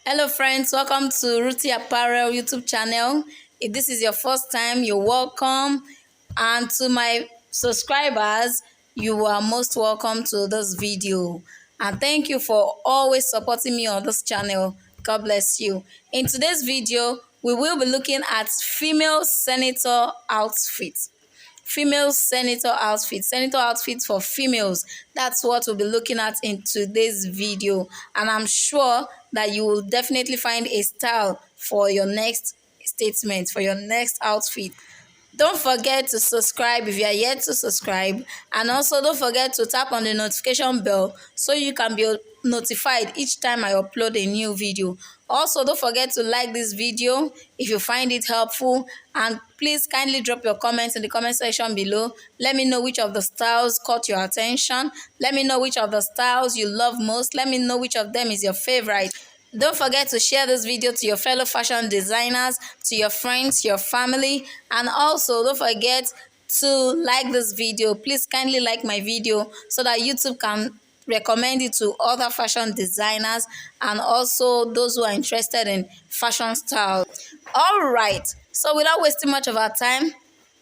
Hello friends, welcome to Ruti Apparel YouTube channel. If this is your first time, you're welcome. And to my subscribers, you are most welcome to this video. And thank you for always supporting me on this channel. God bless you. In today's video, we will be looking at female senator outfits. Female senator outfits for females. That's what we'll be looking at in today's video, and I'm sure that you will definitely find a style for your next statement, for your next outfit. Don't forget to subscribe if you are yet to subscribe, and also don't forget to tap on the notification bell so you can be notified each time I upload a new video. Also, don't forget to like this video if you find it helpful, and please kindly drop your comments in the comment section below. Let me know which of the styles caught your attention. Let me know which of the styles you love most. Let me know which of them is your favorite. Don't forget to share this video to your fellow fashion designers, to your friends, your family, and also don't forget to like this video. Please kindly like my video so that YouTube can recommend it to other fashion designers and also those who are interested in fashion style. All right, so without wasting much of our time,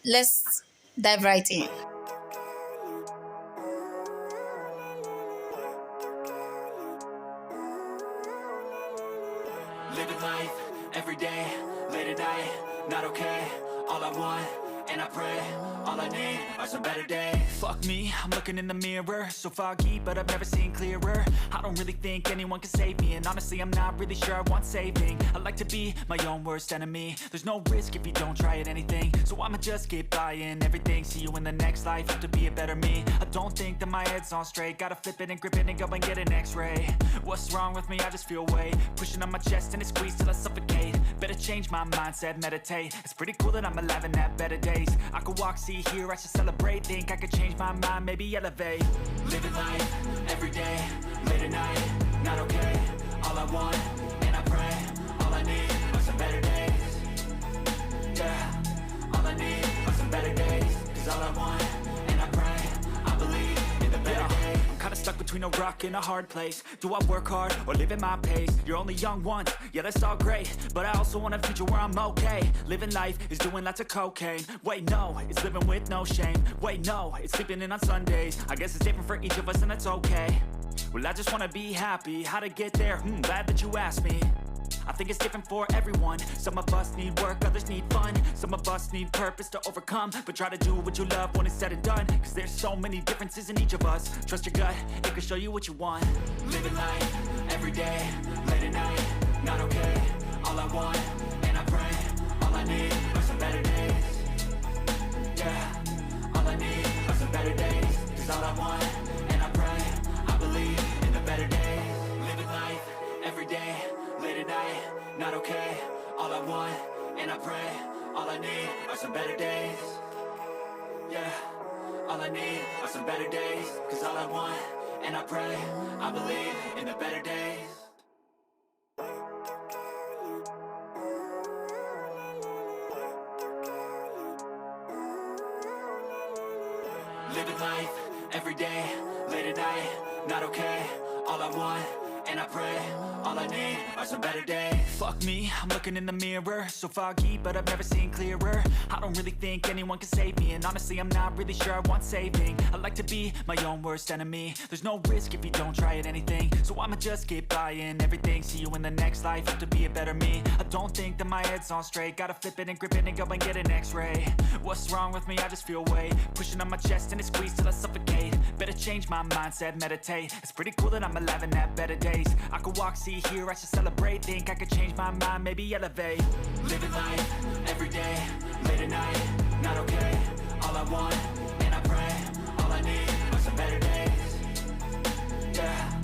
let's dive right in. Living life, every day, late at night, not okay. All I want, and I pray, all I need are some better days. Fuck me, I'm looking in the mirror, so foggy, but I've never seen clearer. I don't really think anyone can save me, and honestly I'm not really sure I want saving. I like to be my own worst enemy. There's no risk if you don't try at anything, so I'ma just keep buying everything. See you in the next life, have to be a better me. I don't think that my head's on straight, gotta flip it and grip it and go and get an x-ray. What's wrong with me? I just feel weight pushing on my chest and it squeezes till I suffocate. Better change my mindset, meditate. It's pretty cool that I'm alive and have better days. I could walk, see, hear, I should celebrate. Think I could change my mind, maybe elevate. Living life, every day, late at night, not okay. All I want, and I pray, all I need are some better days. Yeah, all I need are some better days. Cause all I want, and I pray, I believe in the better days. I'm kinda stuck between a rock and a hard place. Do I work hard or live at my pace? You're only young once, yeah that's all great, but I also want a future where I'm okay. Living life is doing lots of cocaine. Wait no, it's living with no shame. Wait no, it's sleeping in on Sundays. I guess it's different for each of us and that's okay. Well I just wanna be happy, how to get there? Glad that you asked me. I think it's different for everyone. Some of us need work, others need fun. Some of us need purpose to overcome. But try to do what you love when it's said and done. Cause there's so many differences in each of us. Trust your gut, it can show you what you want. Living life, every day, late at night, not okay. All I want, and I pray, all I need are some better days. Yeah, all I need are some better days. Cause all I want, and I pray, I believe in the better days. Living life, every day, late at night, not okay. All I want, and I pray, all I need are some better days. Yeah, all I need are some better days. Cause all I want, and I pray, I believe in the better days. Living life, every day, late at night, not okay. All I want, and I pray, all I need are some better days. Fuck me, I'm looking in the mirror, so foggy, but I've never seen clearer. I don't really think anyone can save me, and honestly I'm not really sure I want saving. I like to be my own worst enemy. There's no risk if you don't try at anything, so I'ma just keep buying everything. See you in the next life, have to be a better me. I don't think that my head's on straight, gotta flip it and grip it and go and get an x-ray. What's wrong with me? I just feel weight pushing on my chest and it squeezes till I suffocate. Better change my mindset, meditate. It's pretty cool that I'm alive and have better days. I could walk, see, hear, I should celebrate. Think I could change my mind, maybe elevate. Living life, every day, late at night, not okay. All I want, and I pray, all I need are some better days. Yeah,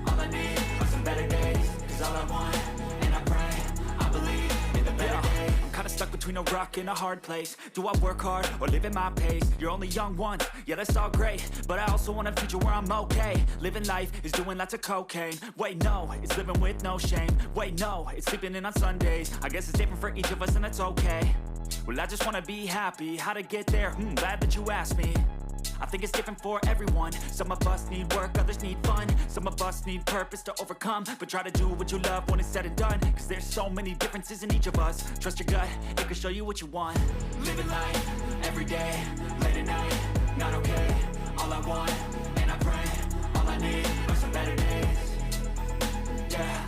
all I need are some better days. Cause all I want, and I pray, I believe in the better days. I'm kinda stuck between a rock and a hard place. Do I work hard or live at my pace? You're only young once, yeah that's all great, but I also want a future where I'm okay. Living life is doing lots of cocaine. Wait no, it's living with no shame. Wait no, it's sleeping in on Sundays. I guess it's different for each of us and that's okay. Well I just wanna be happy, how to get there? Glad that you asked me. I think it's different for everyone. Some of us need work, others need fun. Some of us need purpose to overcome. But try to do what you love when it's said and done. Cause there's so many differences in each of us. Trust your gut, it can show you what you want. Living life, every day, late at night, not okay. All I want, and I pray, all I need are some better days. Yeah,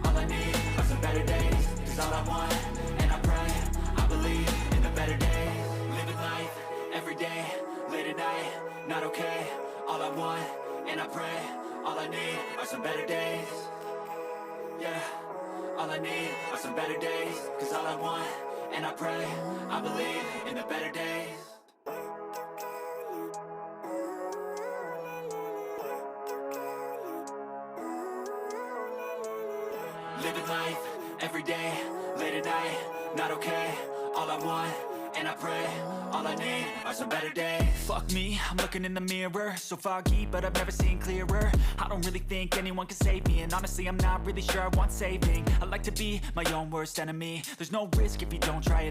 all I need are some better days. Cause all I want, and I pray, I believe in the better days. Living life, every day, late at night, not okay. All I want, and I pray, all I need are some better days. Yeah, all I need are some better days. Cause all I want, and I pray, I believe in the better days. Living life, every day, late at night, not okay. All I want, and I pray, all I need are some better days. Fuck me, I'm looking in the mirror, so foggy, but I've never seen clearer. I don't really think anyone can save me, and honestly I'm not really sure I want saving. I like to be my own worst enemy. There's no risk if you don't try it